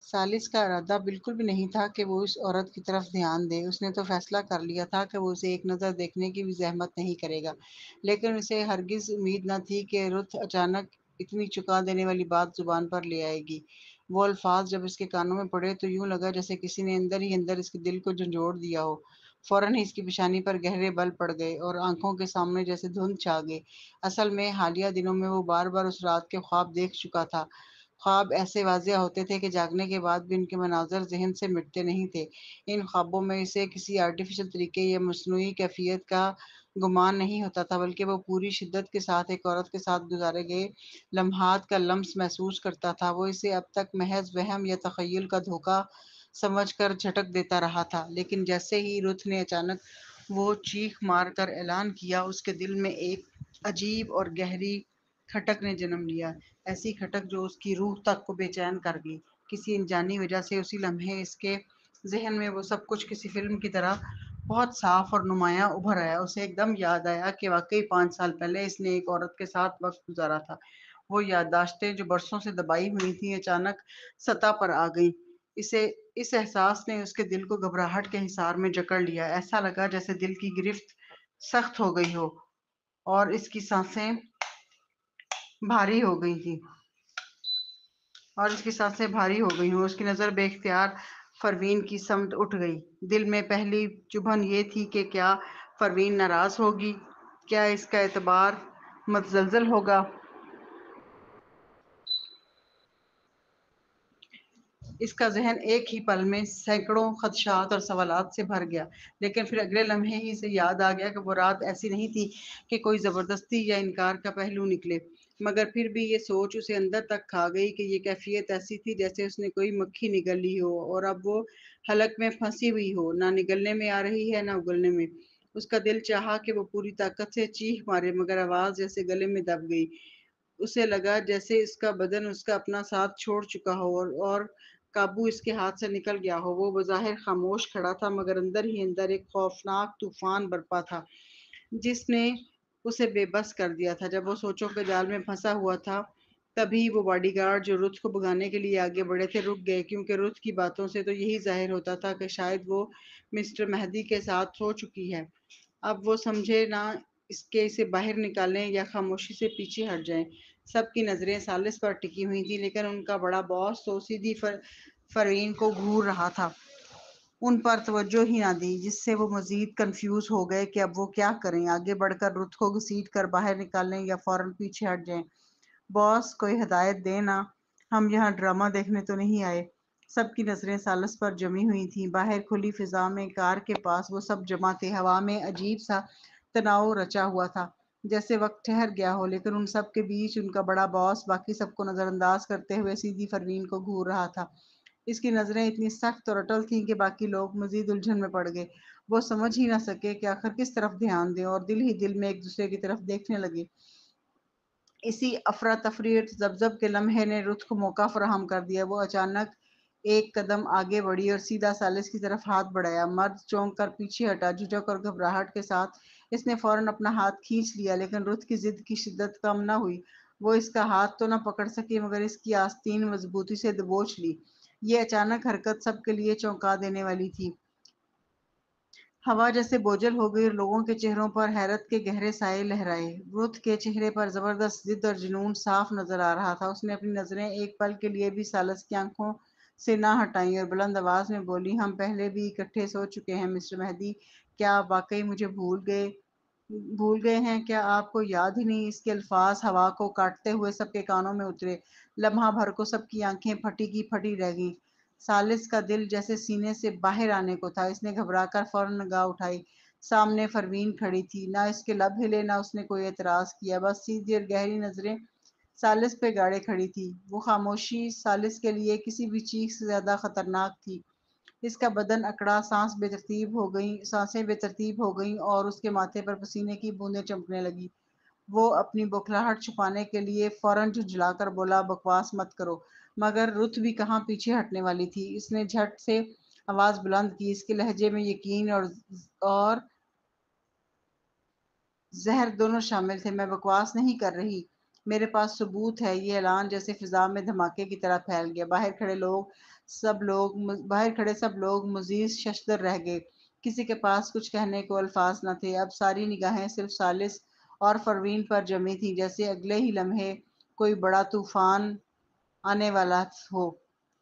سالس کا ارادہ بالکل بھی نہیں تھا کہ وہ اس عورت کی طرف دھیان دے۔ اس نے تو فیصلہ کر لیا تھا کہ وہ اسے ایک نظر دیکھنے کی بھی زحمت نہیں کرے گا، لیکن اسے ہرگز امید نہ تھی کہ رُت اچانک اتنی چونکا دینے والی بات زبان پر لے آئے گی۔ وہ الفاظ جب اس کے کانوں میں پڑے تو یوں لگا جیسے کسی نے اندر ہی اندر اس کے دل کو جھنجھوڑ دیا ہو۔ فوراً ہی اس کی پیشانی پر گہرے بل پڑ گئے اور آنکھوں کے سامنے جیسے دھند چھا گئی۔ اصل میں حالیہ دنوں میں وہ بار بار اس رات کے خواب دیکھ چکا تھا۔ خواب ایسے واضح ہوتے تھے کہ جاگنے کے بعد بھی ان کے مناظر ذہن سے مٹتے نہیں تھے۔ ان خوابوں میں اسے کسی آرٹیفیشل طریقے یا مصنوعی کیفیت کا گمان نہیں ہوتا تھا، بلکہ وہ پوری شدت کے ساتھ ایک عورت کے ساتھ گزارے گئے لمحات کا لمس محسوس کرتا تھا۔ وہ اسے اب تک محض وہم یا تخیل کا دھوکہ سمجھ کر جھٹک دیتا رہا تھا، لیکن جیسے ہی رُت نے اچانک وہ چیخ مار کر اعلان کیا، اس کے دل میں ایک عجیب اور گہری کھٹک نے جنم لیا، ایسی کھٹک جو اس کی روح تک کو بے چین کر گئی۔ کسی انجانی وجہ سے اسی لمحے اس کے ذہن میں وہ سب کچھ کسی فلم کی طرح بہت صاف اور نمایاں ابھر آیا۔ اسے ایک دم یاد آیا کہ واقعی 5 سال پہلے اس نے ایک عورت کے ساتھ وقت گزارا تھا۔ وہ یادداشتیں جو برسوں سے دبائی ہوئی تھیں اچانک سطح پر آ گئیں۔ اس احساس نے اس کے دل کو گھبراہٹ کے حصار میں جکڑ لیا۔ ایسا لگا جیسے دل کی گرفت سخت ہو گئی ہو اور اس کی سانسیں بھاری ہو گئی تھیں اس کی نظر بے اختیار پروین کی سمت اٹھ گئی۔ دل میں پہلی چبھن یہ تھی کہ کیا پروین ناراض ہوگی؟ کیا اس کا اعتبار متزلزل ہوگا؟ اس کا ذہن ایک ہی پل میں سینکڑوں خدشات اور سوالات سے بھر گیا، لیکن پھر اگلے لمحے ہی اسے یاد آ گیا کہ وہ رات ایسی نہیں تھی کہ کوئی زبردستی یا انکار کا پہلو نکلے، مگر پھر بھی یہ سوچ اسے اندر تک کھا گئی کہ یہ کیفیت ایسی تھی جیسے اس نے کوئی مکھی نگل لی ہو اور اب وہ حلق میں پھنسی ہوئی ہو، نہ نگلنے میں آ رہی ہے نہ اگلنے میں۔ اس کا دل چاہا کہ وہ پوری طاقت سے چیخ مارے، مگر آواز جیسے گلے میں دب گئی۔ اسے لگا جیسے اس کا بدن اس کا اپنا ساتھ چھوڑ چکا ہو اور قابو اس کے ہاتھ سے نکل گیا ہو۔ وہ بظاہر خاموش کھڑا تھا، مگر اندر ہی اندر ایک خوفناک طوفان برپا تھا جس نے اسے بے بس کر دیا تھا۔ جب وہ سوچوں کے جال میں پھنسا ہوا تھا، تبھی وہ باڈی گارڈ جو رُت کو بھگانے کے لیے آگے بڑھے تھے رک گئے، کیونکہ رُت کی باتوں سے تو یہی ظاہر ہوتا تھا کہ شاید وہ مسٹر مہدی کے ساتھ سو چکی ہے۔ اب وہ سمجھے نہ اسے باہر نکالیں یا خاموشی سے پیچھے ہٹ جائیں۔ سب کی نظریں سالس پر ٹکی ہوئی تھیں، لیکن ان کا بڑا باس تو سیدھی پروین کو گھور رہا تھا۔ ان پر توجہ ہی نہ دی، جس سے وہ مزید کنفیوز ہو گئے کہ اب وہ کیا کریں، آگے بڑھ کر رُت کو گھسیٹ کر باہر نکالیں یا فوراً پیچھے ہٹ جائیں۔ باس کوئی ہدایت دیں نا، ہم یہاں ڈرامہ دیکھنے تو نہیں آئے۔ سب کی نظریں سالس پر جمی ہوئی تھیں۔ باہر کھلی فضا میں کار کے پاس وہ سب جمع تھے۔ ہوا میں عجیب سا تناؤ رچا ہوا تھا، جیسے وقت ٹھہر گیا ہو، لیکن ان سب کے بیچ ان کا بڑا باس باقی سب کو نظر انداز کرتے ہوئے سیدھی پروین کو گھور رہا تھا۔ اس کی نظریں اتنی سخت اور اٹل تھیں کہ باقی لوگ مزید الجھن میں پڑ گئے۔ وہ سمجھ ہی نہ سکے کہ آخر کس طرف دھیان دیں اور دل ہی دل میں ایک دوسرے کی طرف دیکھنے لگے۔ اسی افراتفری اور تذبذب کے لمحے نے رُت کو موقع فراہم کر دیا۔ وہ اچانک ایک قدم آگے بڑھی اور سیدھا سالس کی طرف ہاتھ بڑھایا۔ مرد چونک کر پیچھے ہٹا۔ جھجک اور گھبراہٹ کے ساتھ اس نے فوراً اپنا ہاتھ کھینچ لیا، لیکن رُت کی ضد کی شدت کم نہ ہوئی۔ وہ اس کا ہاتھ تو نہ پکڑ سکی، مگر اس کی آستین مضبوطی سے دبوچ لی۔ یہ اچانک حرکت سب کے لیے چونکا دینے والی تھی۔ ہوا جیسے بوجھل ہو گئی اور لوگوں کے چہروں پر حیرت کے گہرے سائے لہرائے۔ رُت کے چہرے پر زبردست ضد اور جنون صاف نظر آ رہا تھا۔ اس نے اپنی نظریں ایک پل کے لیے بھی سالس کی آنکھوں سے نہ ہٹائیں اور بلند آواز میں بولی، ہم پہلے بھی اکٹھے سو چکے ہیں مسٹر مہدی، کیا آپ واقعی مجھے بھول گئے ہیں؟ کیا آپ کو یاد ہی نہیں؟ اس کے الفاظ ہوا کو کاٹتے ہوئے سب کے کانوں میں اترے۔ لمحہ بھر کو سب کی آنکھیں پھٹی کی پھٹی رہ گئیں۔ سالس کا دل جیسے سینے سے باہر آنے کو تھا۔ اس نے گھبرا کر فوراً نگاہ اٹھائی۔ سامنے پروین کھڑی تھی۔ نہ اس کے لب ہلے نہ اس نے کوئی اعتراض کیا، بس سیدھی اور گہری نظریں سالس پہ گاڑے کھڑی تھی۔ وہ خاموشی سالس کے لیے کسی بھی چیخ سے زیادہ خطرناک تھی۔ اس کا بدن اکڑا، سانسیں بے ترتیب ہو گئیں اور اس کے ماتھے پر پسینے کی بوندیں چمکنے لگیں۔ وہ اپنی بوکھلاہٹ چھپانے کے لیے فوراً جھنجھلا کر بولا، بکواس مت کرو، مگر رُت بھی کہاں پیچھے ہٹنے والی تھی۔ اس نے جھٹ سے آواز بلند کی۔ اس کے لہجے میں یقین اور زہر دونوں شامل تھے۔ میں بکواس نہیں کر رہی، میرے پاس ثبوت ہے۔ یہ اعلان جیسے فضا میں دھماکے کی طرح پھیل گیا۔ باہر کھڑے لوگ باہر کھڑے سب لوگ مزید ششدر رہ گئے، کسی کے پاس کچھ کہنے کو الفاظ نہ تھے۔ اب ساری نگاہیں صرف ثالث اور پروین پر جمی تھی، جیسے اگلے ہی لمحے کوئی بڑا طوفان آنے والا ہو۔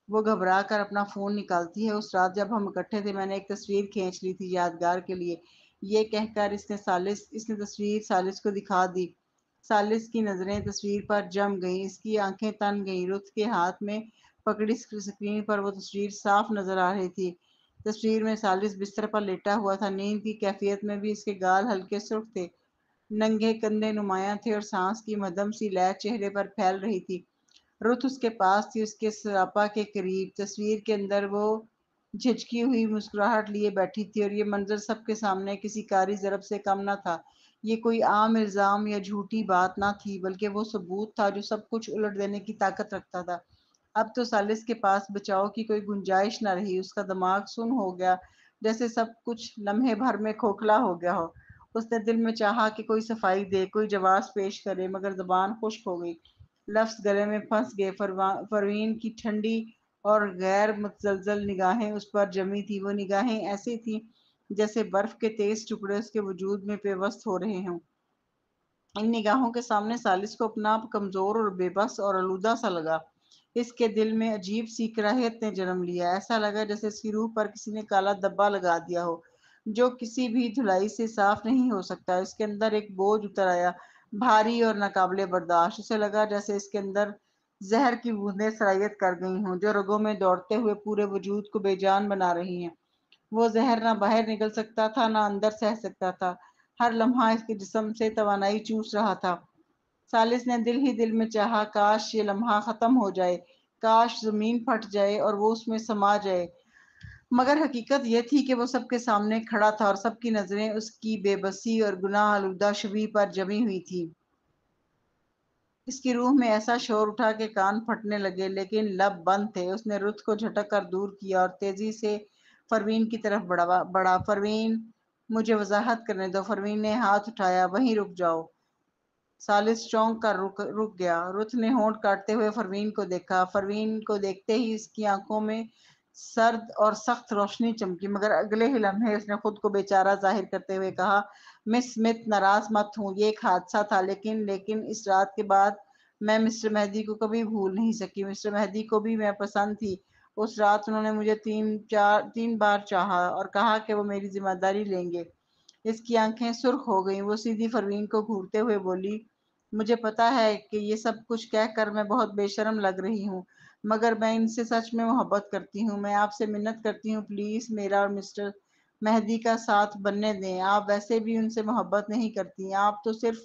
وہ گھبرا کر اپنا فون نکالتی ہے۔ اس رات جب ہم اکٹھے تھے میں نے ایک تصویر کھینچ لی تھی یادگار کے لیے، یہ کہہ کر اس نے تصویر ثالث کو دکھا دی۔ ثالث کی نظریں تصویر پر جم گئیں، اس کی آنکھیں تن گئیں۔ رُت کے ہاتھ میں پکڑی اسکرین پر وہ تصویر صاف نظر آ رہی تھی۔ تصویر میں ثالث بستر پر لیٹا ہوا تھا، نیند کی کیفیت میں بھی اس کے گال ہلکے سرخ تھے، ننگے کندھے نمایاں تھے اور سانس کی مدھم سی لے چہرے پر پھیل رہی تھی۔ رُت اس کے پاس تھی، اس کے سراپا کے قریب۔ تصویر کے اندر وہ جھجکی ہوئی مسکراہٹ لیے بیٹھی تھی اور یہ منظر سب کے سامنے کسی کاری ضرب سے کم نہ تھا۔ یہ کوئی عام الزام یا جھوٹی بات نہ تھی، بلکہ وہ ثبوت تھا جو سب کچھ الٹ دینے کی طاقت رکھتا تھا۔ اب تو ثالث کے پاس بچاؤ کی کوئی گنجائش نہ رہی، اس کا دماغ سن ہو گیا، جیسے سب کچھ لمحے بھر میں کھوکھلا ہو گیا ہو۔ اس نے دل میں چاہا کہ کوئی صفائی دے، کوئی جواز پیش کرے، مگر زبان خشک ہو گئی، لفظ گلے میں پھنس گئے۔ پروین کی ٹھنڈی اور غیر متزلزل نگاہیں اس پر جمی تھی، وہ نگاہیں ایسی تھیں جیسے برف کے تیز ٹکڑے اس کے وجود میں پیوست ہو رہے ہوں۔ ان نگاہوں کے سامنے ثالث کو اپنا آپ کمزور اور بے بس اور آلودہ سا لگا۔ اس کے دل میں عجیب سی کراہیت نے جنم لیا، ایسا لگا جیسے اس کی روح پر کسی نے کالا دبا لگا دیا ہو جو کسی بھی دھلائی سے صاف نہیں ہو سکتا۔ اس کے اندر ایک بوجھ اتر آیا، بھاری اور ناقابل برداشت۔ اسے لگا جیسے اس کے اندر زہر کی بوندیں سرایت کر گئی ہوں جو رگوں میں دوڑتے ہوئے پورے وجود کو بے جان بنا رہی ہیں۔ وہ زہر نہ باہر نکل سکتا تھا نہ اندر سہ سکتا تھا، ہر لمحہ اس کے جسم سے توانائی چوس رہا تھا۔ ثالث نے دل ہی دل میں چاہا کاش یہ لمحہ ختم ہو جائے، کاش زمین پھٹ جائے اور وہ اس میں سما جائے، مگر حقیقت یہ تھی کہ وہ سب کے سامنے کھڑا تھا اور سب کی نظریں اس کی بے بسی اور گناہ آلودہ شبیہ پر جمی ہوئی تھی۔ اس کی روح میں ایسا شور اٹھا کہ کان پھٹنے لگے، لیکن لب بند تھے۔ اس نے رُت کو جھٹک کر دور کیا اور تیزی سے پروین کی طرف بڑھا۔ پروین، مجھے وضاحت کرنے دو۔ پروین نے ہاتھ اٹھایا۔ وہیں رک جاؤ۔ ثالث چونک کر رک گیا۔ رُت نے ہونٹ کاٹتے ہوئے پروین کو دیکھا۔ پروین کو دیکھتے ہی اس کی آنکھوں میں سرد اور سخت روشنی چمکی، مگر اگلے ہی لمحے اس نے خود کو بے چارہ ظاہر کرتے ہوئے کہا، مس اسمتھ ناراض مت ہوں، یہ ایک حادثہ تھا، لیکن اس رات کے بعد میں مسٹر مہدی کو کبھی بھول نہیں سکی۔ مسٹر مہدی کو بھی میں پسند تھی۔ اس رات انہوں نے مجھے تین بار چاہا اور کہا کہ وہ میری ذمہ داری لیں گے۔ اس کی آنکھیں سرخ ہو گئیں، وہ سیدھی پروین کو گھورتے ہوئے بولی، مجھے پتا ہے کہ یہ سب کچھ کہہ کر میں بہت بے شرم لگ رہی ہوں، مگر میں ان سے سچ میں محبت کرتی ہوں۔ میں آپ سے منت کرتی ہوں، پلیز میرا اور مسٹر مہدی کا ساتھ بننے دیں۔ آپ ویسے بھی ان سے محبت نہیں کرتی، آپ تو صرف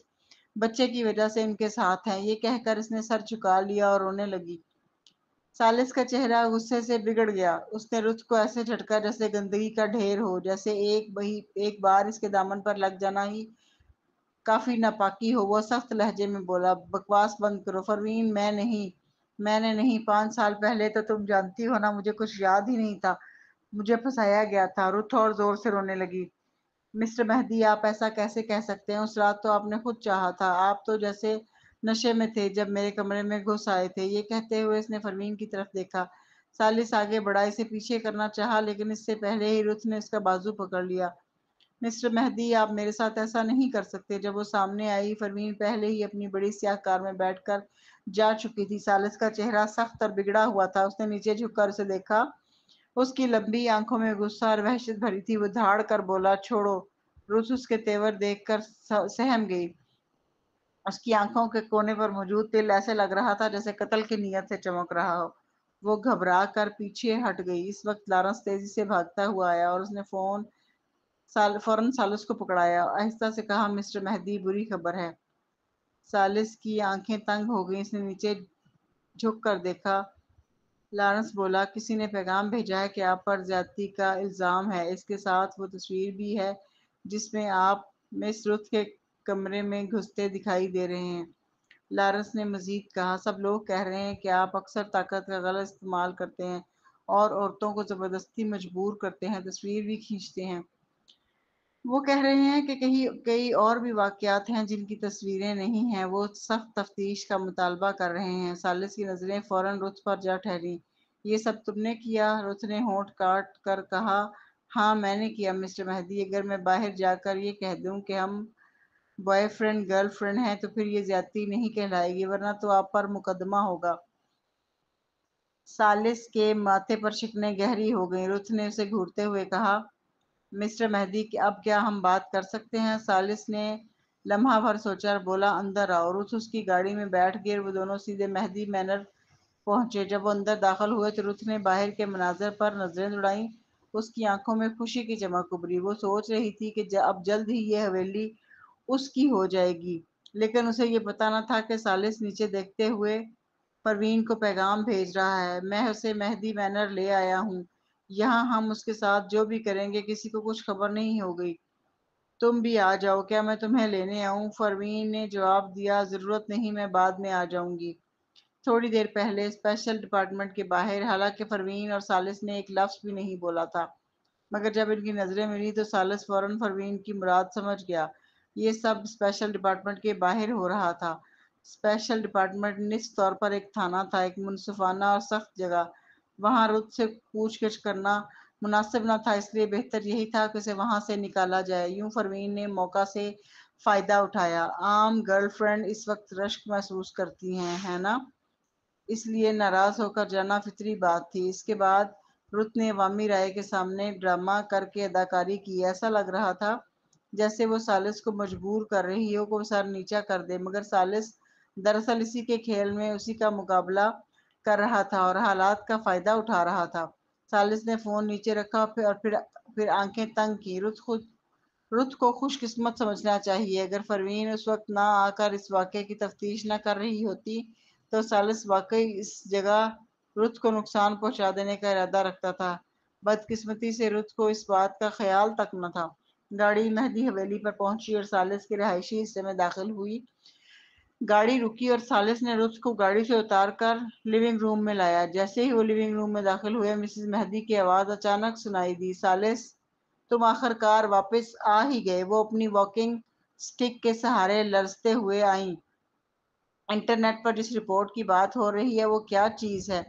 بچے کی وجہ سے ان کے ساتھ ہیں۔ یہ کہہ کر اس نے سر جھکا لیا اور رونے لگی۔ ثالث کا چہرہ غصے سے بگڑ گیا۔ اس نے رُت کو ایسے جھٹکا جیسے گندگی کا ڈھیر ہو، جیسے ایک بار اس کے دامن پر لگ جانا ہی کافی ناپاکی ہو۔ وہ سخت لہجے میں بولا، بکواس بند کرو پروین، میں نے نہیں، 5 سال پہلے تو تم جانتی ہو نا، مجھے کچھ یاد ہی نہیں تھا، مجھے پھنسایا گیا تھا۔ رُت اور زور سے رونے لگی۔ مسٹر مہدی، آپ ایسا کیسے کہہ سکتے ہیں؟ اس رات تو آپ نے خود چاہا تھا، آپ تو جیسے نشے میں تھے جب میرے کمرے میں گھس آئے تھے۔ یہ کہتے ہوئے اس نے پروین کی طرف دیکھا۔ ثالث آگے بڑھا، اسے پیچھے کرنا چاہا، لیکن اس سے پہلے ہی رُت نے اس کا بازو پکڑ لیا۔ مسٹر مہدی، آپ میرے ساتھ ایسا نہیں کر سکتے۔ جب وہ سامنے آئی، پروین پہلے ہی اپنی بڑی سیاہ کار میں بیٹھ کر جا چکی تھی۔ ثالث کا چہرہ سخت اور بگڑا ہوا تھا۔ اس نے نیچے جھک کر اسے دیکھا، اس کی لمبی آنکھوں میں غصہ اور وحشت بھری تھی۔ وہ دھاڑ کر بولا، چھوڑو۔ رُت اس کے تیور دیکھ کر سہم گئی۔ اس کی آنکھوں کے کونے پر موجود تل ایسے لگ رہا تھا جیسے قتل کی نیت سے چمک رہا ہو۔ وہ گھبرا کر پیچھے ہٹ گئی۔ اس وقت لارنس تیزی سے بھاگتا ہوا آیا اور اس نے فوراً ثالث کو پکڑایا، آہستہ سے کہا، مسٹر مہدی، بری خبر ہے۔ ثالث کی آنکھیں تنگ ہو گئیں، اس نے نیچے جھک کر دیکھا۔ لارنس بولا، کسی نے پیغام بھیجا ہے کہ آپ پر زیادتی کا الزام ہے، اس کے ساتھ وہ تصویر بھی ہے جس میں آپ مس رُت کے کمرے میں گھستے دکھائی دے رہے ہیں۔ لارنس نے مزید کہا، سب لوگ کہہ رہے ہیں کہ آپ اکثر طاقت کا غلط استعمال کرتے ہیں اور عورتوں کو زبردستی مجبور کرتے ہیں، تصویر بھی کھینچتے ہیں۔ وہ کہہ رہے ہیں کہ کئی اور بھی واقعات ہیں جن کی تصویریں نہیں ہیں۔ وہ سخت تفتیش کا مطالبہ کر رہے ہیں۔ ثالث کی نظریں فوراً رُت پر جا ٹھہریں۔ یہ سب تم نے کیا؟ رت نے ہونٹ کاٹ کر کہا، ہاں میں نے کیا مسٹر مہدی۔ اگر میں باہر جا کر یہ کہہ دوں کہ ہم بوائے فرینڈ گرل فرینڈ ہیں تو پھر یہ زیادتی نہیں کہلائے گی، ورنہ تو آپ پر مقدمہ ہوگا۔ سالس کے ماتھے پر شکنیں گہری ہو گئیں۔ رت نے اسے گھورتے ہوئے کہا، مسٹر مہدی اب کیا ہم بات کر سکتے ہیں؟ سالس نے لمحہ بھر سوچا اور بولا، اندر آؤ۔ رت اس کی گاڑی میں بیٹھ گئی اور وہ دونوں سیدھے مہدی مینر پہنچے۔ جب وہ اندر داخل ہوئے تو رت نے باہر کے مناظر پر نظریں دوڑائیں۔ اس کی آنکھوں میں خوشی کی چمک ابھری۔ وہ سوچ رہی تھی کہ اب جلد ہی یہ حویلی اس کی ہو جائے گی، لیکن اسے یہ پتا نہ تھا کہ سالس نیچے دیکھتے ہوئے پروین کو پیغام بھیج رہا ہے، میں اسے مہدی مینر لے آیا ہوں، یہاں ہم اس کے ساتھ جو بھی کریں گے کسی کو کچھ خبر نہیں ہوگی، تم بھی آ جاؤ، کیا میں تمہیں لینے آؤں؟ پروین نے جواب دیا، ضرورت نہیں، میں بعد میں آ جاؤں گی۔ تھوڑی دیر پہلے اسپیشل ڈپارٹمنٹ کے باہر، حالانکہ پروین اور سالس نے ایک لفظ بھی نہیں بولا تھا، مگر جب ان کی نظریں ملی تو سالس فوراً پروین کی مراد سمجھ گیا۔ یہ سب اسپیشل ڈپارٹمنٹ کے باہر ہو رہا تھا۔ اسپیشل ڈپارٹمنٹ نصف طور پر ایک تھانہ تھا، ایک منصفانہ اور سخت جگہ۔ وہاں رت سے پوچھ گچھ کرنا مناسب نہ تھا، اس لیے بہتر یہی تھا کہ اسے وہاں سے نکالا جائے۔ یوں پروین نے موقع سے فائدہ اٹھایا۔ عام گرل فرینڈ اس وقت رشک محسوس کرتی ہیں، ہے نا؟ اس لیے ناراض ہو کر جانا فطری بات تھی۔ اس کے بعد رت نے عوامی رائے کے سامنے ڈرامہ کر کے اداکاری کی۔ ایسا لگ رہا تھا جیسے وہ سالس کو مجبور کر رہی ہو کہ وہ سر نیچا کر دے، مگر سالس دراصل اسی کے کھیل میں اسی کا مقابلہ کر رہا تھا اور حالات کا فائدہ اٹھا رہا تھا۔ سالس نے فون نیچے رکھا اور پھر آنکھیں تنگ کی۔ رت کو خوش قسمت سمجھنا چاہیے۔ اگر پروین اس وقت نہ آ کر اس واقعے کی تفتیش نہ کر رہی ہوتی تو سالس واقعی اس جگہ رت کو نقصان پہنچا دینے کا ارادہ رکھتا تھا۔ بدقسمتی سے رت کو اس بات کا خیال تک نہ تھا۔ گاڑی مہدی حویلی پر پہنچی اور سالس کے رہائشی حصے میں داخل ہوئی۔ گاڑی رکی اور سالس نے رت کو گاڑی سے اتار کر لیونگ روم میں لایا۔ جیسے ہی وہ لیونگ روم میں داخل ہوئے، مسز مہدی کی آواز اچانک سنائی دی، سالس تم آخر کار واپس آ ہی گئے۔ وہ اپنی واکنگ سٹک کے سہارے لرزتے ہوئے آئیں۔ انٹرنیٹ پر جس رپورٹ کی بات ہو رہی ہے وہ کیا چیز ہے؟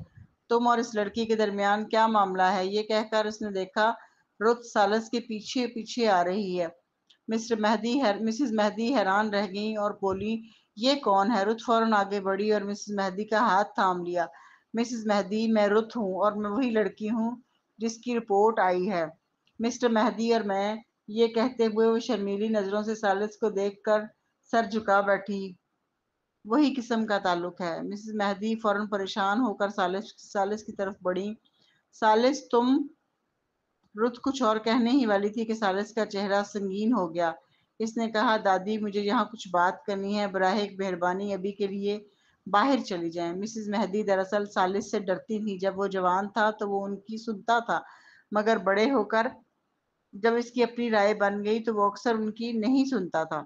تم اور اس لڑکی کے درمیان کیا معاملہ ہے؟ یہ کہہ کر اس نے دیکھا رت سالس کے پیچھے پیچھے آ رہی ہے۔ مسز مہدی حیران رہ گئیں اور بولی، یہ کون ہے؟ رت فوراً آگے بڑھی اور مسز مہدی کا ہاتھ تھام لیا۔ مسز مہدی، میں رت ہوں اور میں وہی لڑکی ہوں جس کی رپورٹ آئی ہے۔ مسٹر مہدی اور میں، یہ کہتے ہوئے وہ شرمیلی نظروں سے سالس کو دیکھ کر سر جھکا بیٹھی، وہی قسم کا تعلق ہے۔ مسز مہدی فوراً پریشان ہو کر سالس کی طرف بڑھی۔ سالس تم؟ رت کچھ اور کہنے ہی والی تھی کہ سالس کا چہرہ سنگین ہو گیا۔ اس نے کہا، دادی مجھے یہاں کچھ بات کرنی ہے، براہ مہربانی ابھی کے لیے باہر چلی جائیں۔ مسز مہدی دراصل سالس سے ڈرتی تھی۔ جب وہ جوان تھا تو وہ ان کی سنتا تھا، مگر بڑے ہو کر جب اس کی اپنی رائے بن گئی تو وہ اکثر ان کی نہیں سنتا تھا۔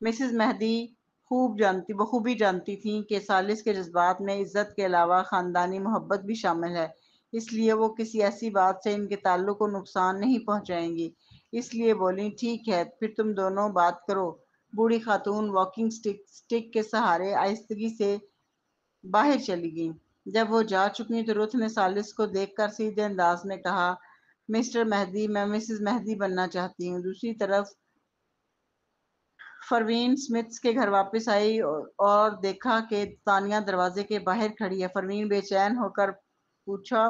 مسز مہدی بخوبی جانتی تھیں کہ سالس کے جذبات میں عزت کے علاوہ خاندانی محبت بھی شامل ہے، اس لیے وہ کسی ایسی بات سے ان کے تعلق کو نقصان نہیں پہنچائیں گی۔ اس لیے بولیں، ٹھیک ہے، پھر تم دونوں بات کرو۔ بوڑھی خاتون واکنگ سٹک کے سہارے آہستگی سے باہر چلی گئیں۔ جب وہ جا چکی تو رت نے سالس کو دیکھ کر سیدھے انداز میں کہا، مسٹر مہدی، میں مسز مہدی بننا چاہتی ہوں۔ دوسری طرف پروین سمتھس کے گھر واپس آئی اور دیکھا کہ تانیہ دروازے کے باہر کھڑی ہے۔ پروین بے چین ہو کر پوچھا،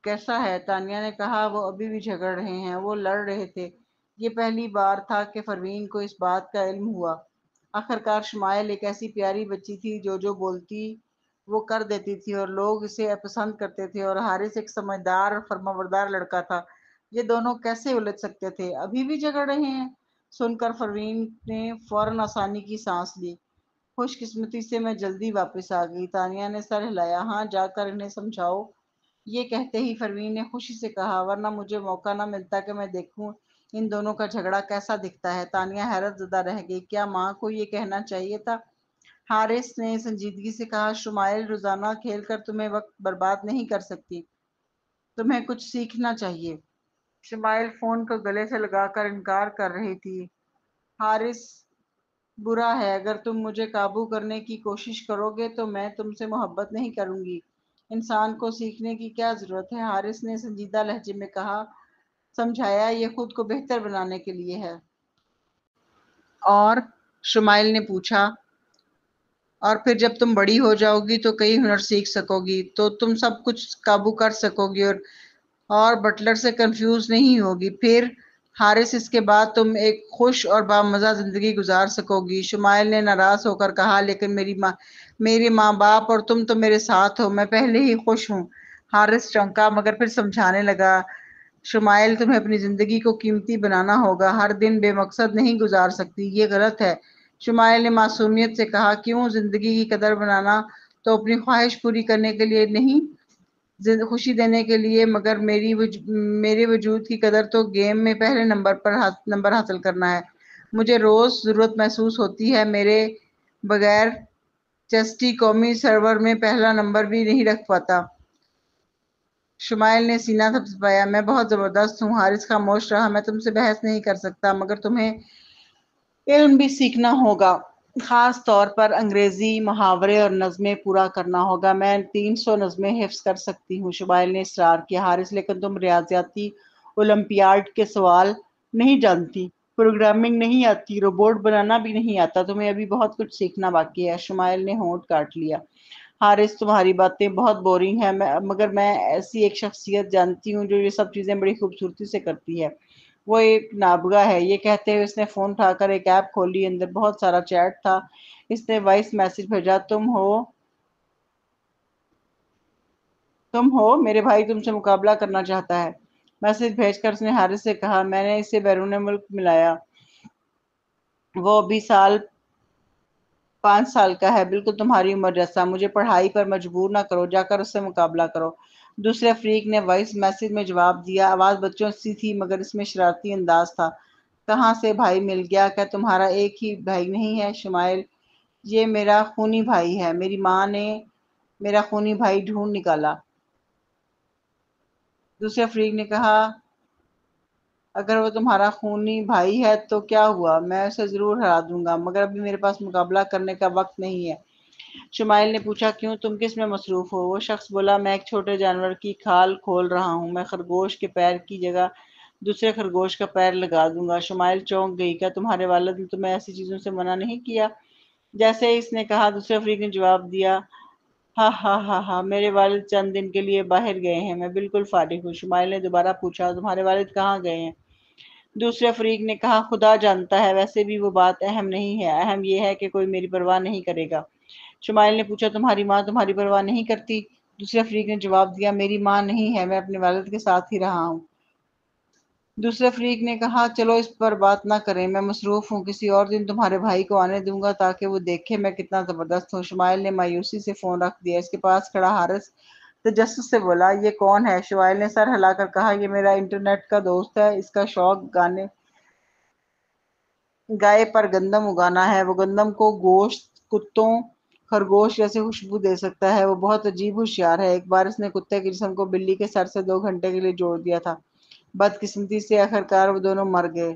کیسا ہے؟ تانیہ نے کہا، وہ ابھی بھی جھگڑ رہے ہیں، وہ لڑ رہے تھے۔ یہ پہلی بار تھا کہ پروین کو اس بات کا علم ہوا۔ آخرکار شمائل ایک ایسی پیاری بچی تھی جو بولتی وہ کر دیتی تھی اور لوگ اسے پسند کرتے تھے، اور حارث ایک سمجھدار اور فرمانبردار لڑکا تھا۔ یہ دونوں کیسے الجھ سکتے تھے؟ ابھی بھی جھگڑ رہے ہیں؟ سن کر پروین نے فوراً آسانی کی سانس لی۔ خوش قسمتی سے میں جلدی واپس آ گئی۔ تانیہ نے سر ہلایا، ہاں جا کر انہیں سمجھاؤ۔ یہ کہتے ہی پروین نے خوشی سے کہا، ورنہ مجھے موقع نہ ملتا کہ میں دیکھوں ان دونوں کا جھگڑا کیسا دکھتا ہے۔ تانیہ حیرت زدہ رہ گئی، کیا ماں کو یہ کہنا چاہیے تھا؟ حارث نے سنجیدگی سے کہا، شمائل روزانہ کھیل کر تمہیں وقت برباد نہیں کر سکتی، تمہیں کچھ سیکھنا چاہیے۔ شمائل فون کو گلے سے لگا کر انکار کر رہی تھی۔ حارث، برا ہے، اگر تم مجھے قابو کرنے کی کوشش کرو گے تو میں تم سے محبت نہیں کروں گی۔ انسان کو سیکھنے کی کیا ضرورت ہے؟ حارث نے سنجیدہ لہجے میں کہا، سمجھایا، یہ خود کو بہتر بنانے کے لیے ہے۔ اور شمائل نے پوچھا، اور پھر جب تم بڑی ہو جاؤ گی تو کئی ہنر سیکھ سکو گی، تو تم سب کچھ قابو کر سکو گی اور بٹلر سے کنفیوز نہیں ہوگی۔ پھر حارث، اس کے بعد تم ایک خوش اور بامزہ زندگی گزار سکو گی۔ شمائل نے ناراض ہو کر کہا، لیکن میری ماں باپ اور تم تو میرے ساتھ ہو، میں پہلے ہی خوش ہوں۔ حارث چونکا مگر پھر سمجھانے لگا، شمائل تمہیں اپنی زندگی کو قیمتی بنانا ہوگا، ہر دن بے مقصد نہیں گزار سکتی، یہ غلط ہے۔ شمائل نے معصومیت سے کہا، کیوں؟ زندگی کی قدر بنانا تو اپنی خواہش پوری کرنے کے لیے نہیں، خوشی دینے کے لیے، مگر میرے وجود کی قدر تو گیم میں پہلے نمبر حاصل کرنا ہے۔ مجھے روز ضرورت محسوس ہوتی ہے، میرے بغیر چیسٹی قومی سرور میں پہلا نمبر بھی نہیں رکھ پاتا۔ شمائل نے سینہ تھپتھپایا، میں بہت زبردست ہوں۔ حارث خاموش رہا، میں تم سے بحث نہیں کر سکتا، مگر تمہیں علم بھی سیکھنا ہوگا، خاص طور پر انگریزی محاورے اور نظمیں پورا کرنا ہوگا۔ میں 300 نظمیں حفظ کر سکتی ہوں۔ شمائل نے اصرار کیا، حارث لیکن تم ریاضیاتی اولمپیاڈ کے سوال نہیں جانتی، پروگرامنگ نہیں آتی، روبوٹ بنانا بھی نہیں آتا، تمہیں ابھی بہت کچھ سیکھنا باقی ہے۔ شمائل نے ہونٹ کاٹ لیا، حارث تمہاری باتیں بہت بورنگ ہیں، مگر میں ایسی ایک شخصیت جانتی ہوں جو یہ سب چیزیں بڑی خوبصورتی سے کرتی ہے۔ وہ ایک نابغہ ہے۔ یہ کہتے ہوئے اس نے فون اٹھا کر ایک ایپ کھولی، اندر بہت سارا چیٹ تھا۔ اس نے وائس میسج بھیجا، تم ہو، میرے بھائی تم سے مقابلہ کرنا چاہتا ہے۔ میسج بھیج کر اس نے حارث سے کہا، میں نے اسے بیرون ملک ملایا، وہ ابھی 5 سال کا ہے، بالکل تمہاری عمر جیسا، مجھے پڑھائی پر مجبور نہ کرو، جا کر اس سے مقابلہ کرو۔ دوسرے فریق نے وائس میسج میں جواب دیا، آواز بچوں سی تھی مگر اس میں شرارتی انداز تھا، کہاں سے بھائی مل گیا؟ کیا تمہارا ایک ہی بھائی نہیں ہے؟ شمائل، یہ میرا خونی بھائی ہے، میری ماں نے میرا خونی بھائی ڈھونڈ نکالا۔ دوسرے فریق نے کہا، اگر وہ تمہارا خونی بھائی ہے تو کیا ہوا، میں اسے ضرور ہرا دوں گا، مگر ابھی میرے پاس مقابلہ کرنے کا وقت نہیں ہے۔ شمائل نے پوچھا، کیوں، تم کس میں مصروف ہو؟ وہ شخص بولا، میں ایک چھوٹے جانور کی کھال کھول رہا ہوں، میں خرگوش کے پیر کی جگہ دوسرے خرگوش کا پیر لگا دوں گا۔ شمائل چونک گئی، کیا تمہارے والد نے تمہیں ایسی چیزوں سے منع نہیں کیا؟ جیسے ہی اس نے کہا، دوسرے فریق نے جواب دیا، ہاں ہاں ہاں ہاں، میرے والد چند دن کے لیے باہر گئے ہیں، میں بالکل فارغ ہوں۔ شمائل نے دوبارہ پوچھا، تمہارے والد کہاں گئے ہیں؟ دوسرے فریق نے کہا، خدا جانتا ہے، ویسے بھی وہ بات اہم نہیں ہے، اہم یہ ہے کہ کوئی میری پرواہ نہیں کرے گا۔ شمائل نے پوچھا، تمہاری ماں تمہاری پرواہ نہیں کرتی؟ دوسرے فریق نے جواب دیا، میری ماں نہیں ہے، میں اپنے والد کے ساتھ ہی رہا ہوں۔ دوسرے فریق نے کہا، چلو اس پر بات نہ کریں، میں مصروف ہوں، کسی اور دن تمہارے بھائی کو آنے دوں گا تاکہ وہ دیکھے میں کتنا زبردست ہوں۔ شمائل نے مایوسی سے فون رکھ دیا۔ اس کے پاس کھڑا حارث تجسس سے بولا، یہ کون ہے؟ شمائل نے سر ہلا کر کہا، یہ میرا انٹرنیٹ کا دوست ہے، اس کا شوق گائے پر گندم اگانا ہے، وہ گندم کو گوشت کتوں خرگوش جیسے خوشبو دے سکتا ہے، وہ بہت عجیب ہوشیار ہے۔ ایک بار اس نے کتے کے جسم کو بلی کے سر سے 2 گھنٹے کے لیے جوڑ دیا تھا، بدقسمتی سے آخرکار وہ دونوں مر گئے۔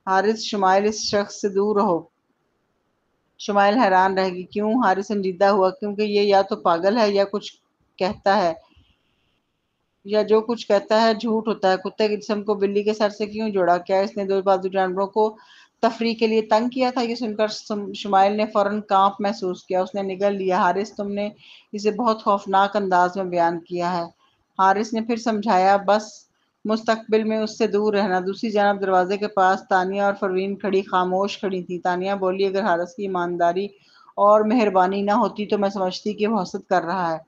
حارث، شمائل، اس شخص سے دور رہو۔ شمائل حیران رہ گئی، کیوں؟ حارث سنجیدہ ہوا، کیونکہ یہ یا تو پاگل ہے یا کچھ کہتا ہے، یا جو کچھ کہتا ہے جھوٹ ہوتا ہے۔ کتے کے جسم کو بلی کے سر سے کیوں جوڑا؟ کیا اس نے 2 پالتو جانوروں کو تفریح کے لیے تنگ کیا تھا؟ یہ سن کر شمائل نے فوراً کانپ محسوس کیا، اس نے نگل لیا، حارث تم نے اسے بہت خوفناک انداز میں بیان کیا ہے۔ حارث نے پھر سمجھایا، بس مستقبل میں اس سے دور رہنا۔ دوسری جانب دروازے کے پاس تانیہ اور پروین خاموش کھڑی تھیں۔ تانیہ بولی، اگر حارث کی ایمانداری اور مہربانی نہ ہوتی تو میں سمجھتی کہ وہ حسد کر رہا ہے۔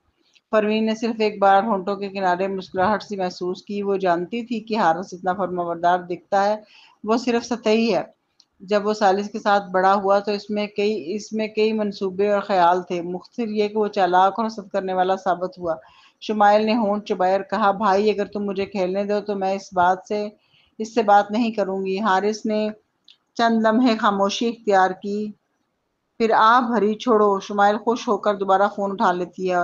پروین نے صرف ایک بار ہونٹوں کے کنارے مسکراہٹ سی محسوس کی، وہ جانتی تھی کہ حارث اتنا فرمانبردار دکھتا ہے، وہ صرف سطحی ہے۔ جب وہ سالس کے ساتھ بڑا ہوا تو اس میں کئی منصوبے اور خیال تھے، مختصر یہ کہ وہ چالاک اور حسد کرنے والا ثابت ہوا۔ شمائل نے ہونٹ چبائے اور کہا، بھائی اگر تم مجھے کھیلنے دو تو میں اس سے بات نہیں کروں گی۔ حارث نے چند لمحے خاموشی اختیار کی، پھر بھری، چھوڑو۔ شمائل خوش ہو کر دوبارہ فون اٹھا لیتی ہے،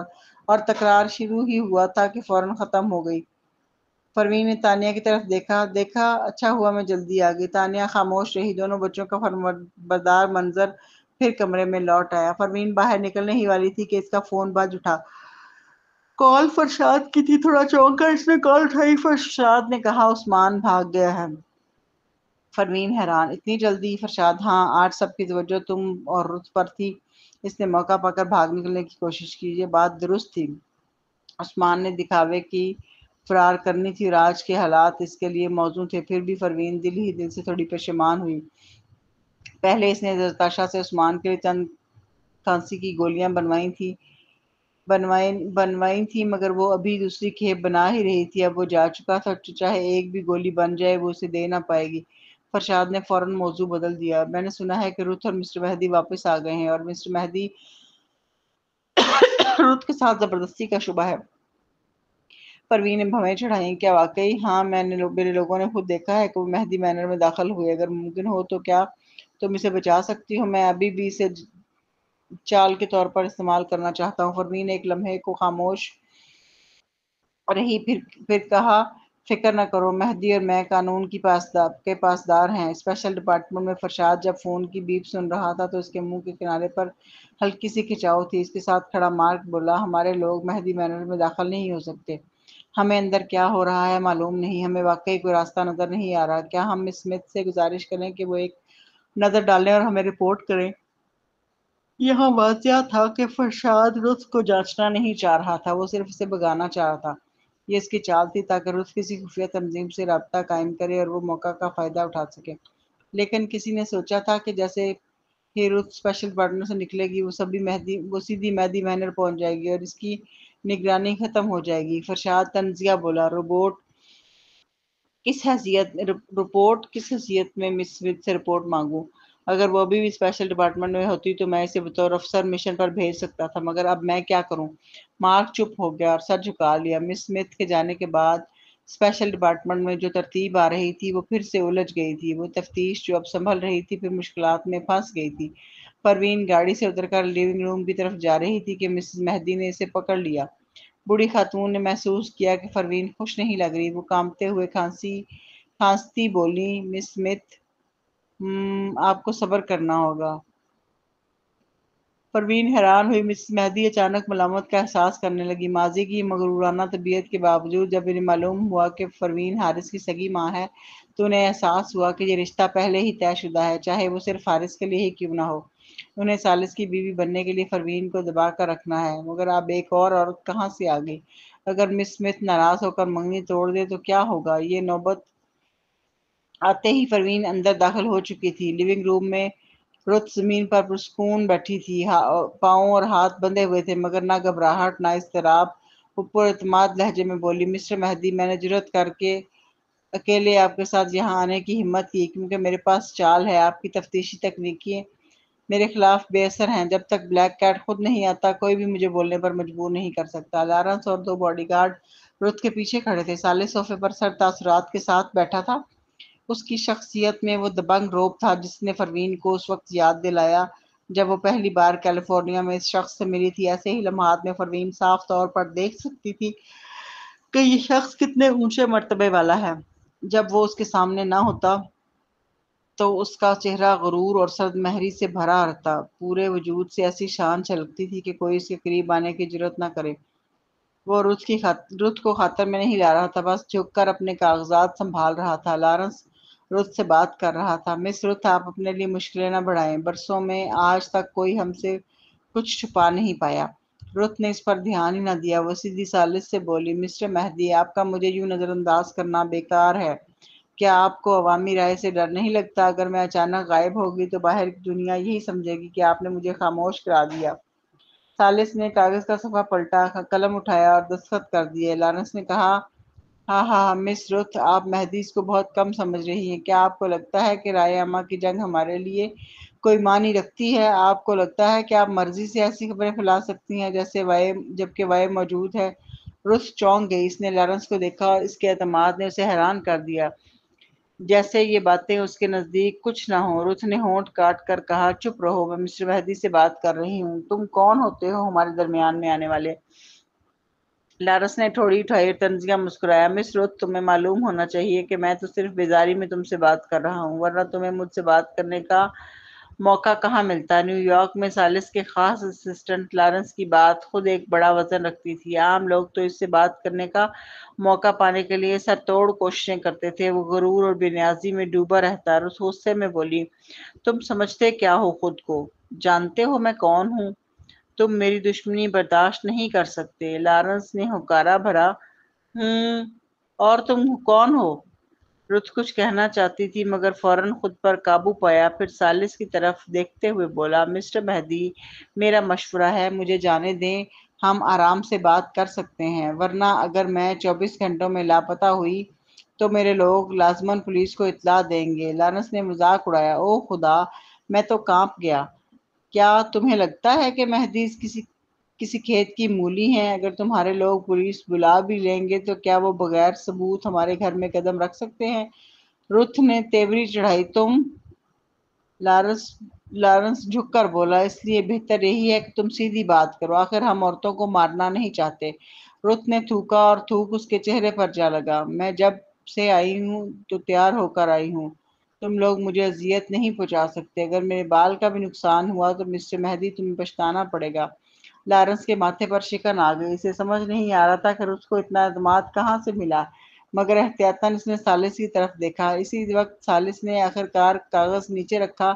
اور تکرار شروع ہی ہوا تھا کہ فوراً ختم ہو گئی۔ پروین نے تانیہ کی طرف دیکھا، اچھا ہوا میں جلدی آ گئی۔ تانیہ خاموش رہی، دونوں بچوں کا فرمانبردار منظر پھر کمرے میں لوٹ آیا۔ پروین باہر نکلنے ہی والی تھی کہ اس کا فون بج اٹھا۔ کال فرشاد کی تھی، تھوڑا چونک کر اس نے کال اٹھائی۔ فرشاد نے کہا عثمان بھاگ گیا ہے۔ پروین حیران، اتنی جلدی؟ فرشاد، ہاں، آج سب کی توجہ تم اور رت پر تھی، اس نے موقع پا کر بھاگ نکلنے کی کوشش کی۔ یہ بات درست تھی، عثمان نے دکھاوے کی فرار کرنی تھی اور آج کے حالات اس کے لیے موزوں تھے۔ پھر بھی پروین دل ہی دل سے تھوڑی پشیمان ہوئی۔ پہلے اس نے زرتاشا سے عثمان کے لیے چند کھانسی کی گولیاں بنوائی تھی، مگر وہ ابھی دوسری کھیپ بنا ہی رہی تھی۔ اب وہ جا چکا تھا، چاہے ایک بھی گولی بن جائے وہ اسے دے نہ پائے گی۔ فرشاد نے فوراً موضوع بدل دیا، میں نے سنا ہے کہ رت اور مسٹر مہدی واپس آ گئے ہیں اور مسٹر مہدی رت کے ساتھ زبردستی کا شبہ ہے۔ پروین نے بھویں چڑھائیں، کیا واقعی؟ ہاں، میرے لوگوں نے خود دیکھا ہے کہ وہ مہدی مینر میں داخل ہوئے۔ اگر ممکن ہو تو کیا تم اسے بچا سکتی ہو؟ میں ابھی بھی اسے چال کے طور پر استعمال کرنا چاہتا ہوں۔ پروین ایک لمحے کو خاموش رہی، پھر کہا، فکر نہ کرو، مہدی اور میں قانون کے پاسدار ہیں۔ اسپیشل ڈپارٹمنٹ میں فرشاد جب فون کی بیپ سن رہا تھا تو اس کے منہ کے کنارے پر ہلکی سی کھچاؤ تھی۔ اس کے ساتھ کھڑا مارک بولا، ہمارے لوگ مہدی مینر میں داخل نہیں ہو سکتے۔ ہمیں اندر کیا ہو رہا ہے معلوم نہیں، ہمیں واقعی کوئی راستہ نظر نہیں آ رہا۔ کیا ہم مس اسمتھ سے گزارش کریں کہ وہ ایک نظر ڈالیں اور ہمیں رپورٹ کریں؟ یہاں واضح تھا کہ فرشاد رت کو جانچنا نہیں چاہ رہا تھا، وہ صرف اسے بگانا چاہ رہا تھا۔ یہ اس کی چال تھی تاکہ رت کسی خفیہ تنظیم سے رابطہ قائم کرے اور وہ موقع کا فائدہ اٹھا سکے۔ لیکن کسی نے سوچا تھا کہ جیسے ہی رت اسپیشل ڈپارٹمنٹ سے نکلے گی وہ سیدھی مہدی مینر پہنچ جائے گی اور اس کی نگرانی ختم ہو جائے گی۔ فرشاد طنزیہ بولا، رپورٹ کس حیثیت میں مس اسمتھ سے رپورٹ مانگوں؟ اگر وہ ابھی بھی اسپیشل ڈپارٹمنٹ میں ہوتی تو میں اسے بطور افسر مشن پر بھیج سکتا تھا، مگر اب میں کیا کروں؟ مارک چپ ہو گیا اور سر جھکا لیا۔ مس اسمتھ کے جانے کے بعد اسپیشل ڈپارٹمنٹ میں جو ترتیب آ رہی تھی وہ پھر سے الجھ گئی تھی۔ وہ تفتیش جو اب سنبھل رہی تھی پھر مشکلات میں پھنس گئی تھی۔ پروین گاڑی سے اتر کر لیونگ روم کی طرف جا رہی تھی کہ مسز مہدی نے اسے پکڑ لیا۔ بوڑھی خاتون نے محسوس کیا کہ پروین خوش نہیں لگ رہی۔ وہ کانپتے ہوئے کھانستی بولی، مس اسمتھ، آپ کو صبر کرنا ہوگا۔ پروین حیران ہوئی۔ مسز مہدی اچانک ملامت کا احساس کرنے لگی۔ ماضی کی مغرورانہ طبیعت کے باوجود جب انہیں معلوم ہوا کہ پروین حارث کی سگی ماں ہے تو انہیں احساس ہوا کہ یہ رشتہ پہلے ہی طے شدہ ہے، چاہے وہ صرف حارث کے لیے ہی کیوں نہ ہو۔ انہیں ثالث کی بیوی بننے کے لیے پروین کو دبا کر رکھنا ہے، مگر اب ایک اور عورت کہاں سے آ گئی؟ اگر مس اسمتھ ناراض ہو کر منگنی توڑ دے تو کیا ہوگا؟ یہ نوبت آتے ہی پروین اندر داخل ہو چکی تھی۔ لیونگ روم میں رت زمین پر پرسکون بیٹھی تھی، پاؤں اور ہاتھ بندھے ہوئے تھے، مگر نہ گھبراہٹ نہ اضطراب۔ وہ پر اعتماد لہجے میں بولی، مسٹر مہدی، میں نے جرأت کر کے اکیلے آپ کے ساتھ یہاں آنے کی ہمت کی کیونکہ میرے پاس چال ہے۔ آپ کی تفتیشی تکنیکیں میرے خلاف بے اثر ہیں۔ جب تک بلیک کیٹ خود نہیں آتا کوئی بھی مجھے بولنے پر مجبور نہیں کر سکتا۔ لارنس اور دو باڈی گارڈ رت کے پیچھے کھڑے تھے۔ ثالث صوفے پر سر تاثرات کے ساتھ بیٹھا تھا۔ اس کی شخصیت میں وہ دبنگ روب تھا جس نے پروین کو اس وقت یاد دلایا جب وہ پہلی بار کیلیفورنیا میں اس شخص سے ملی تھی۔ ایسے ہی لمحات میں پروین صاف طور پر دیکھ سکتی تھی کہ یہ شخص کتنے اونچے مرتبے والا ہے۔ جب وہ اس کے سامنے نہ ہوتا تو اس کا چہرہ غرور اور سرد مہری سے بھرا رہتا، پورے وجود سے ایسی شان چھلکتی تھی کہ کوئی اس کے قریب آنے کی جرأت نہ کرے۔ وہ رت کو خاطر میں نہیں لا رہا تھا، بس جھک کر اپنے کاغذات سنبھال رہا تھا۔ لارنس رت سے بات کر رہا تھا، مس رت، آپ اپنے لیے مشکلیں نہ بڑھائیں، برسوں میں آج تک کوئی ہم سے کچھ چھپا نہیں پایا۔ رت نے اس پر دھیان ہی نہ دیا، وہ سیدھی ثالث سے بولی، مسٹر مہدی، آپ کا مجھے یوں نظر انداز کرنا بیکار ہے۔ کیا آپ کو عوامی رائے سے ڈر نہیں لگتا؟ اگر میں اچانک غائب ہوگی تو باہر کی دنیا یہی سمجھے گی کہ آپ نے مجھے خاموش کرا دیا۔ ثالث نے کاغذ کا صفحہ پلٹا، قلم اٹھایا اور دستخط کر دیے۔ لارنس نے کہا، ہاں ہاں مس رت، آپ مہدیس کو بہت کم سمجھ رہی ہیں۔ کیا آپ کو لگتا ہے کہ رائے عامہ کی جنگ ہمارے لیے کوئی معنی رکھتی ہے؟ آپ کو لگتا ہے کہ آپ مرضی سے ایسی خبریں پھیلا سکتی ہیں جبکہ وائے موجود ہے؟ رت چونک گئی، اس نے لارنس کو دیکھا اور اس کے اعتماد نے اسے حیران کر دیا، جیسے یہ باتیں اس کے نزدیک کچھ نہ ہوں۔ رت نے ہونٹ کاٹ کر کہا، چپ رہو، میں مسٹر مہدی سے بات کر رہی ہوں۔ تم کون ہوتے ہو ہمارے درمیان میں آنے والے؟ لارنس نے تھوڑی اٹھائی اور طنزیہ مسکرایا، مس رت، تمہیں معلوم ہونا چاہیے کہ میں تو صرف بیزاری میں تم سے بات کر رہا ہوں، ورنہ تمہیں مجھ سے بات کرنے کا موقع کہاں ملتا۔ نیو یارک میں سالس کے خاص اسسٹنٹ لارنس کی بات خود ایک بڑا وزن رکھتی تھی۔ عام لوگ تو اس سے بات کرنے کا موقع پانے کے لیے سر توڑ کوششیں کرتے تھے۔ وہ غرور اور بے نیازی میں ڈوبا رہتا۔ اس غصے میں بولی، تم سمجھتے کیا ہو خود کو؟ جانتے ہو میں کون ہوں؟ تم میری دشمنی برداشت نہیں کر سکتے۔ لارنس نے ہکارا بھرا ہوں، اور تم کون ہو؟ رُت کچھ کہنا چاہتی تھی مگر فوراً خود پر قابو پایا، پھر سالس کی طرف دیکھتے ہوئے بولا، مسٹر مہدی، میرا مشورہ ہے مجھے جانے دیں، ہم آرام سے بات کر سکتے ہیں، ورنہ اگر میں 24 گھنٹوں میں لاپتہ ہوئی تو میرے لوگ لازماً پولیس کو اطلاع دیں گے۔ لارنس نے مذاق اڑایا، او خدا، میں تو کانپ گیا۔ کیا تمہیں لگتا ہے کہ مہدی کسی کھیت کی مولی ہیں؟ اگر تمہارے لوگ پولیس بلا بھی لیں گے تو کیا وہ بغیر ثبوت ہمارے گھر میں قدم رکھ سکتے ہیں؟ رُت نے تیوری چڑھائی، تم؟ لارنس جھک کر بولا، اس لیے بہتر یہی ہے کہ تم سیدھی بات کرو، آخر ہم عورتوں کو مارنا نہیں چاہتے۔ رُت نے تھوکا اور تھوک اس کے چہرے پر جا لگا، میں جب سے آئی ہوں تو تیار ہو کر آئی ہوں، تم لوگ مجھے اذیت نہیں پہنچا سکتے، اگر میرے بال کا بھی نقصان ہوا تو مسٹر مہدی تمہیں پچھتانا پڑے گا۔ لارنس کے ماتھے پر شکن آ گئی، اسے سمجھ نہیں آ رہا تھا کہ اس کو اتنا اعتماد کہاں سے ملا، مگر احتیاطاً اس نے سالس کی طرف دیکھا۔ اسی وقت سالس نے آخرکار کاغذ نیچے رکھا،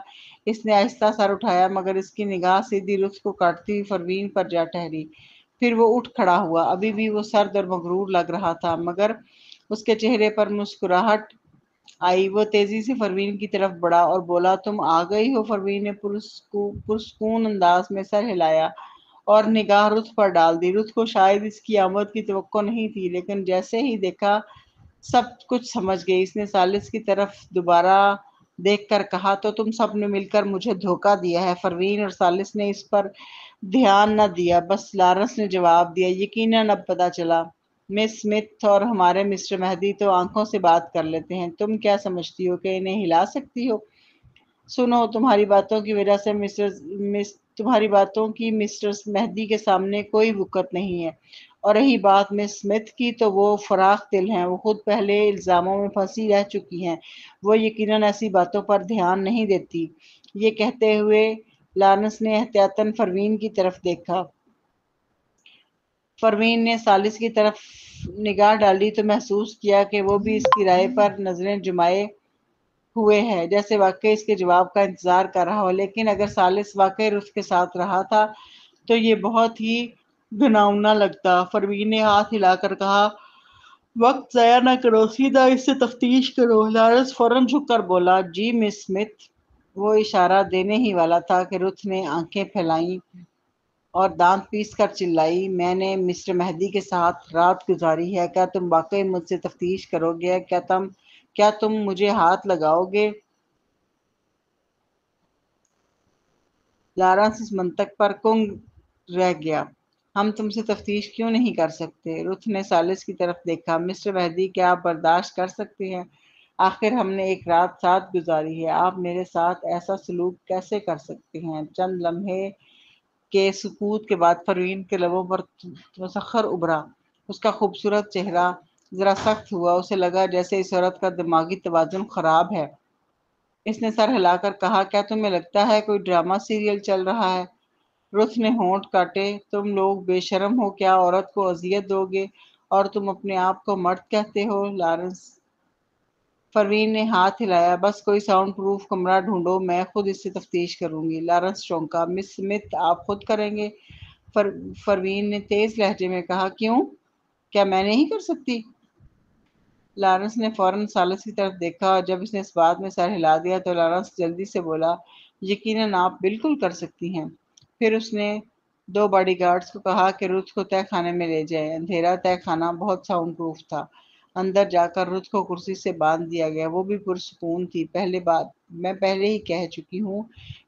اس نے آہستہ سر اٹھایا مگر اس کی نگاہ سیدھی رُت کو کاٹتی ہوئی پروین پر جا ٹھہری۔ پھر وہ اٹھ کھڑا ہوا، ابھی بھی وہ سرد اور مغرور لگ رہا تھا مگر اس کے چہرے پر مسکراہٹ آئی۔ وہ تیزی سے پروین کی طرف بڑھا اور بولا، تم آ گئی ہو؟ پروین نے پرسکون انداز میں سر ہلایا اور نگاہ رُت پر ڈال دی۔ رُت کو شاید اس کی آمد کی توقع نہیں تھی لیکن جیسے ہی دیکھا سب کچھ سمجھ گئی۔ اس نے سالس کی طرف دوبارہ دیکھ کر کہا، تو تم سب نے مل کر مجھے دھوکہ دیا ہے۔ پروین اور سالس نے اس پر دھیان نہ دیا، بس لارنس نے جواب دیا، یقیناً اب پتہ چلا۔ مس اسمتھ اور ہمارے مسٹر مہدی تو آنکھوں سے بات کر لیتے ہیں، تم کیا سمجھتی ہو کہ انہیں ہلا سکتی ہو؟ سنو، تمہاری باتوں کی مسٹر مہدی کے سامنے کوئی وقت نہیں ہے، اور رہی بات مس اسمتھ کی تو وہ فراخ دل ہیں، وہ خود پہلے الزاموں میں پھنسی رہ چکی ہیں، وہ یقیناً ایسی باتوں پر دھیان نہیں دیتی۔ یہ کہتے ہوئے لارنس نے احتیاطاً پروین کی طرف دیکھا۔ پروین نے سالس کی طرف نگاہ ڈالی تو محسوس کیا کہ وہ بھی اس کی رائے پر نظریں جمائے ہوئے ہے، جیسے واقعی اس کے جواب کا انتظار کر رہا ہو، لیکن اگر سالس واقعی اس کے ساتھ رہا تھا تو یہ بہت ہی گھناؤنا لگتا۔ پروین نے ہاتھ ہلا کر کہا، وقت ضائع نہ کرو، سیدھا اس سے تفتیش کرو۔ لارنس فوراً جھک کر بولا، جی مس اسمتھ۔ وہ اشارہ دینے ہی والا تھا کہ رُت نے آنکھیں پھیلائیں اور دانت پیس کر چلائی، میں نے مسٹر مہدی کے ساتھ رات گزاری ہے، کیا تم واقعی مجھ سے تفتیش کرو گے؟ کیا تم مجھے ہاتھ لگاؤ گے؟ لارنس اس منطق پر کنگ رہ گیا، ہم تم سے تفتیش کیوں نہیں کر سکتے؟ رُت نے سالس کی طرف دیکھا، مسٹر مہدی کیا آپ برداشت کر سکتے ہیں؟ آخر ہم نے ایک رات ساتھ گزاری ہے، آپ میرے ساتھ ایسا سلوک کیسے کر سکتے ہیں؟ چند لمحے کے سکوت کے بعد پروین کے لبوں پر مسخر ابھرا، اس کا خوبصورت چہرہ ذرا سخت ہوا، اسے لگا جیسے اس عورت کا دماغی توازن خراب ہے۔ اس نے سر ہلا کر کہا، کیا تمہیں لگتا ہے کوئی ڈرامہ سیریل چل رہا ہے؟ رُت نے ہونٹ کاٹے، تم لوگ بے شرم ہو کیا عورت کو اذیت دو گے، اور تم اپنے آپ کو مرد کہتے ہو؟ لارنس پروین نے ہاتھ ہلایا، بس کوئی ساؤنڈ پروف کمرہ ڈھونڈو، میں خود اس سے تفتیش کروں گی۔ لارنس چونکا، مس اسمتھ آپ خود کریں گے؟ پروین نے تیز لہجے میں کہا، کیوں؟ کیا میں نہیں کر سکتی؟ لارنس نے فوراً سالس کی طرف دیکھا اور جب اس نے اس بات میں سر ہلا دیا تو لارنس جلدی سے بولا، یقیناً آپ بالکل کر سکتی ہیں۔ پھر اس نے 2 باڈی گارڈز کو کہا کہ رُت کو تہہ خانے میں لے جائیں۔ اندھیرا تہہ خانہ بہت ساؤنڈ پروف تھا، اندر جا کر رُت کو کرسی سے باندھ دیا گیا، وہ بھی پرسکون تھی۔ میں پہلے ہی کہہ چکی ہوں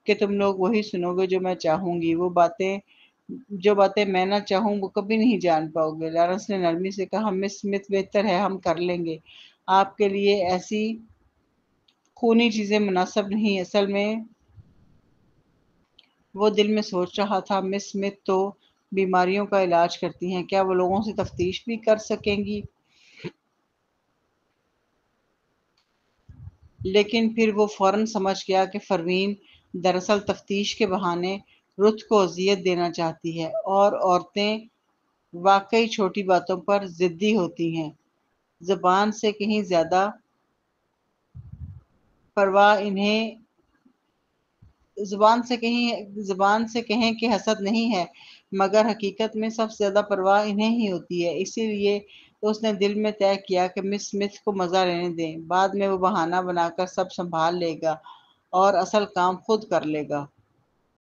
کہ تم لوگ وہی سنو گے جو میں چاہوں گی، جو باتیں میں نہ چاہوں وہ کبھی نہیں جان پاؤ گے۔ لارنس نے نرمی سے کہا، مس اسمتھ بہتر ہے ہم کر لیں گے، آپ کے لیے ایسی خونی چیزیں مناسب نہیں، اصل میں وہ دل میں سوچ رہا تھا، مس اسمتھ تو بیماریوں کا علاج کرتی ہیں، کیا وہ لوگوں سے تفتیش بھی کر سکیں گی؟ لیکن پھر وہ فوراً سمجھ گیا کہ پروین دراصل تفتیش کے بہانے رت کو اذیت دینا چاہتی ہے، اور عورتیں واقعی چھوٹی باتوں پر ضدی ہوتی ہیں۔ زبان سے کہیں زیادہ پرواہ انہیں زبان سے کہیں کہ حسد نہیں ہے، مگر حقیقت میں سب سے زیادہ پرواہ انہیں ہی ہوتی ہے۔ اسی لیے اس نے دل میں طے کیا کہ مس اسمتھ کو مزہ لینے دیں، بعد میں وہ بہانہ بنا کر سب سنبھال لے گا اور اصل کام خود کر لے گا۔